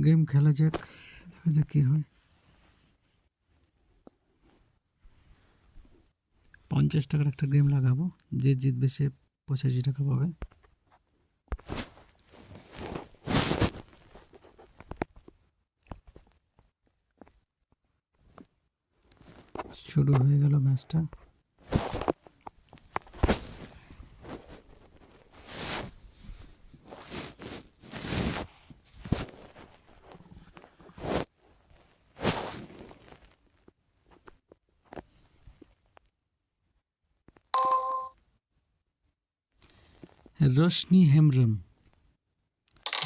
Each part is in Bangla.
গেম খেলা যাক, দেখা যাক কি হয়। 50 টাকার একটা গেম লাগাবো, যে জিতবে সে 85 টাকা পাবে। শুরু হয়ে গেল ম্যাচটা। রোশনি হেমব্রম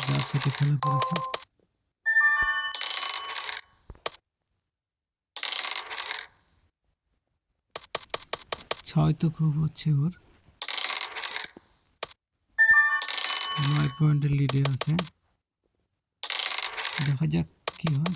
যার সাথে খেলা করেছে, ছয় তো খুব হচ্ছে ওর, 9 পয়েন্টের লিডে আছে। দেখা যাক কি হয়।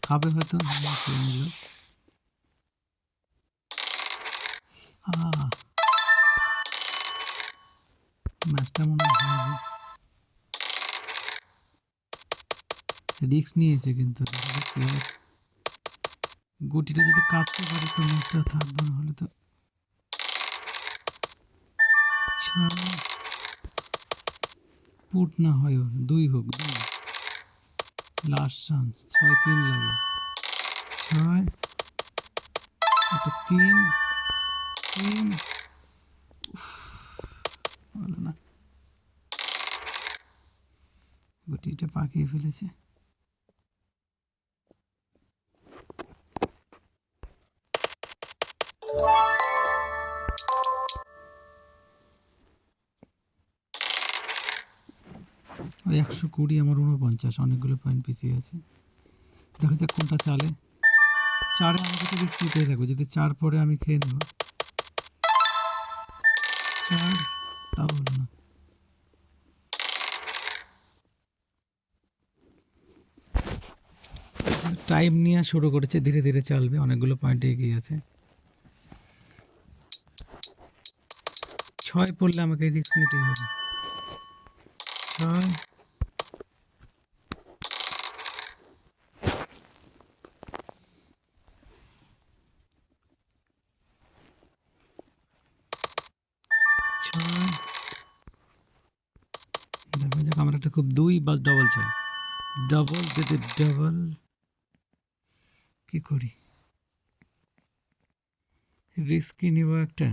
খাবে হয়তো, নিল। ম্যাচটা মনে হয় রিস্ক নিয়েছে, কিন্তু গুটিটা যদি কাটতে পারে তো ম্যাচটা থাকবে, না হলে তো পুট না হয়, ওর 2 হোক, 2 লাস্ট চান্স। 6-3 লাগে, 6 একটা 3 হলো না, গুটিটা পাকিয়ে ফেলেছে। ওই 120, আমার 49, অনেকগুলো পয়েন্ট পিছিয়ে আছে। দেখা যাক কোনটা চালে। 4-এ আমাকে তো রিস্ক নিতেই থাকবে, যদি 4 পরে আমি খেয়ে নেব। 4, তাও হলো না। টাইম নিয়ে শুরু করেছে, ধীরে ধীরে চলবে, অনেকগুলো পয়েন্টে এগিয়ে আছে। 6 পড়লে আমাকে রিস্ক নিতেই হবে। 6, দেখা যাক। আমার একটা খুব 2 বা ডবল চাই, ডবল যদি ডবল কি করি, রিস্ক নিব একটা।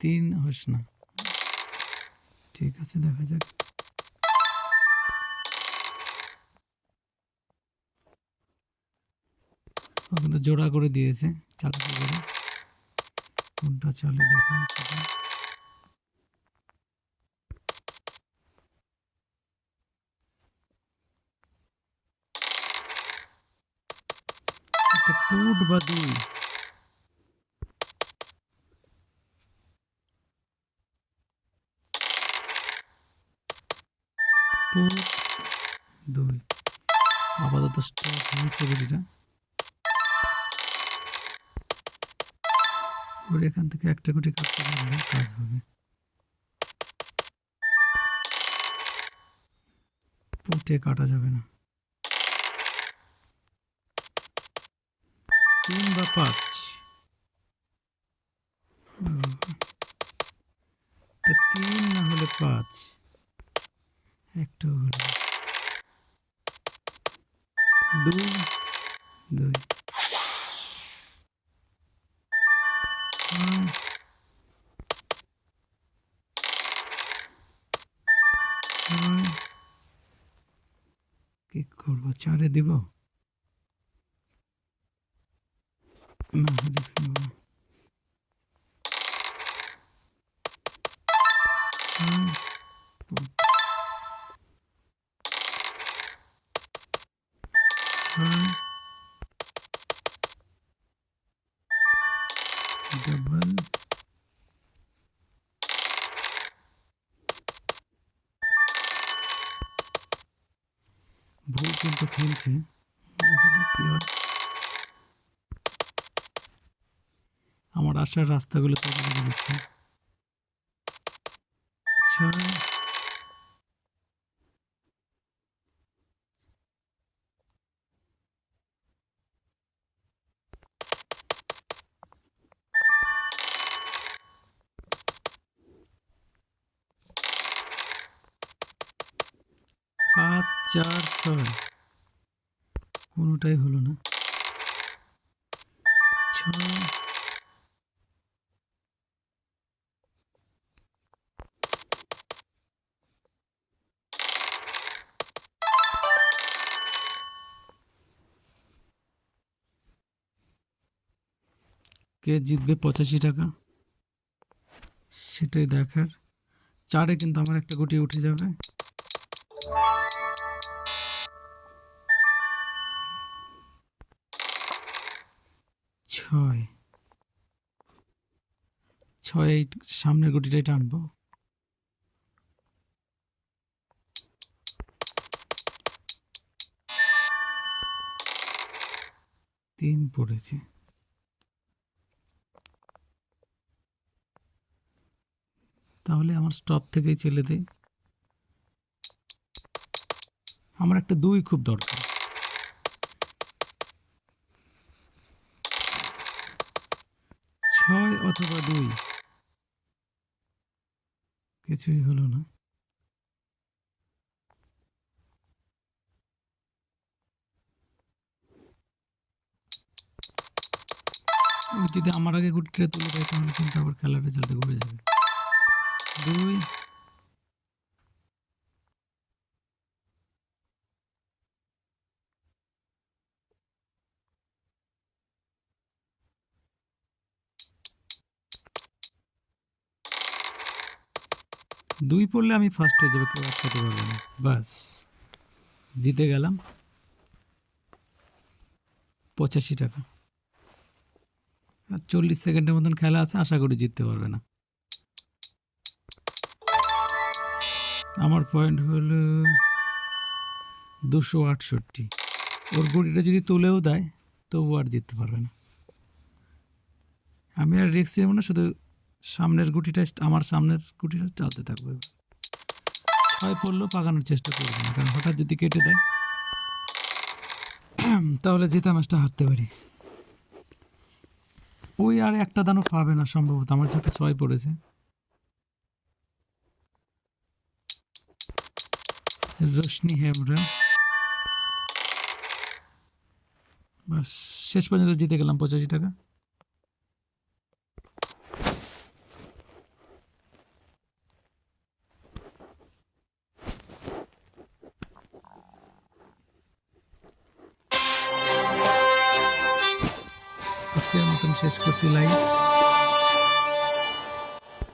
3 হোস না, ঠিক আছে, দেখা যাক। ও কিন্তু জোড়া করে দিয়েছে, চালাকি করে। কোনটা চলে দেখা যাচ্ছে। একটা পুট বা 2, পুট 2, আপাতত স্টপ হয়েছে গুটিটা। ওর এখান থেকে একটা গুটি কাটতে পারলে কাজ হবে। পুটে কাটা যাবে না। 3 বা 5, 3 না হলে 5, একটা হলো 2, 2 কি করবো, 4-এ দিব না, রিস্ক নেব না। 6 ডাবল ভুল কিন্তু খেলছে, দেখা যাক কি হয়। আমার আসার রাস্তাগুলো তৈরি করে দিচ্ছে। 6 5 4 6, কোনোটাই হলো না। 6 কে জিতবে 85 টাকা, সেটাই দেখার। 4-এ কিন্তু আমার একটা গুটি উঠে যাবে। 6 এই সামনের গুটিটাই টানবো। 3 পড়েছে, তাহলে আমার স্টপ থেকেই ছেলে দেই। আমার একটা 2 খুব দরকার। 6 অথবা 2, কিছুই হলো না। ওই যদি আমার আগে গুটিটা তুলে দেয় তাহলে কিন্তু আবার খেলার রেজাল্টে ঘুরে যাবে। 2 2 পড়লে আমি ফার্স্ট হয়ে যাবে, কেউ আটকাতে পারবে না। বাস, জিতে গেলাম 85 টাকা। আর 40 সেকেন্ডের মতন খেলা আছে, আশা করি জিততে পারবে না। আমার পয়েন্ট হলো 268। ওর গুটিটা যদি তুলেও দেয় তবু আর জিততে পারবে না। আমি আর রিস্ক নেব না, শুধু সামনের গুটিটা, আমার সামনের গুটিটা চালতে থাকবে। 6 পড়লেও পাকানোর চেষ্টা করবে না, কারণ হঠাৎ যদি কেটে দেয় তাহলে জেতা ম্যাচটা হারতে পারি। ওই আর একটা দানও পাবে না সম্ভবত, আমার যেহেতু 6 পড়েছে। রোশনি হেমব্রা, বাস শেষ পর্যন্ত জিতে গেলাম 85 টাকা। আজকের মতন শেষ করছি লাইভ।